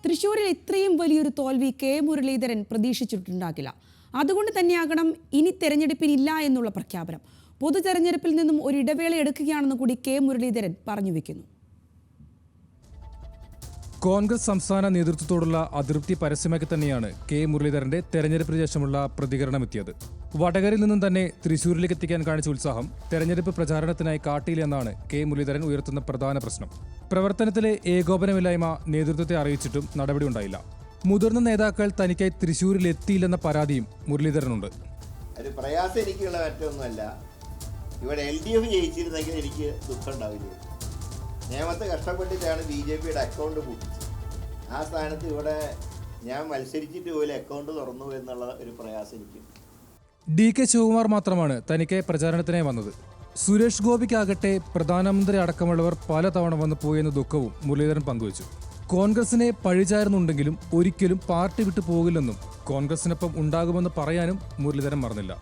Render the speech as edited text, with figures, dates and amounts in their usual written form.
തൃശ്ശൂരിൽ ഇത്രയും വലിയൊരു തോൽവി കെ മുരളീധരൻ പ്രതീക്ഷിച്ചിട്ടുണ്ടാകില്ല. അതുകൊണ്ട് തന്നെയാകണം ഇനി തെരഞ്ഞെടുപ്പിനില്ല എന്നുള്ള പ്രഖ്യാപനം. പൊതു തെരഞ്ഞെടുപ്പിൽ നിന്നും ഒരു ഇടവേള എടുക്കുകയാണെന്ന് കൂടി കെ മുരളീധരൻ പറഞ്ഞു വെക്കുന്നു. കോൺഗ്രസ് സംസ്ഥാന നേതൃത്വത്തോടുള്ള അതൃപ്തി പരസ്യമാക്കി തന്നെയാണ് കെ മുരളീധരന്റെ തെരഞ്ഞെടുപ്പിന് ശേഷമുള്ള പ്രതികരണമെത്തിയത്. വടകരയിൽ നിന്നും തന്നെ തൃശ്ശൂരിലേക്ക് എത്തിക്കാൻ കാണിച്ച ഉത്സാഹം തെരഞ്ഞെടുപ്പ് പ്രചാരണത്തിനായി കാട്ടിയില്ലെന്നാണ് കെ മുരളീധരൻ ഉയർത്തുന്ന പ്രധാന പ്രശ്നം. പ്രവർത്തനത്തിലെ ഏകോപനമില്ലായ്മ നേതൃത്വത്തെ അറിയിച്ചിട്ടും നടപടി ഉണ്ടായില്ല. മുതിർന്ന നേതാക്കൾ തനിക്കായി തൃശ്ശൂരിൽ എത്തിയില്ലെന്ന പരാതിയും മുരളീധരനുണ്ട്. ഒരു പ്രയാസം എനിക്കുള്ള മറ്റൊന്നുമല്ല. ഇവിടെ LDF ജയിച്ചിരുന്നെങ്കിൽ എനിക്ക് ദുഃഖം ഉണ്ടാവില്ല. നേമത്തെ കഷ്ടപ്പെട്ടിട്ടാണ് BJPയുടെ അക്കൗണ്ട് പൂട്ടിച്ചത്. ആ സ്ഥാനത്ത് ഇവിടെ ഞാൻ മത്സരിച്ചിട്ട് പോലും അക്കൗണ്ട് തുറന്നു എന്നുള്ള ഒരു പ്രയാസം എനിക്ക്. DK ശിവകുമാർ മാത്രമാണ് തനിക്ക് പ്രചാരണത്തിനായി വന്നത്. സുരേഷ് ഗോപിക്കാകട്ടെ പ്രധാനമന്ത്രി അടക്കമുള്ളവർ പലതവണ വന്നു പോയെന്ന ദുഃഖവും മുരളീധരൻ പങ്കുവച്ചു. കോൺഗ്രസിനെ പഴിചാരുന്നുണ്ടെങ്കിലും ഒരിക്കലും പാർട്ടി വിട്ടു പോകില്ലെന്നും കോൺഗ്രസിനൊപ്പം ഉണ്ടാകുമെന്ന് പറയാനും മുരളീധരൻ മറന്നില്ല.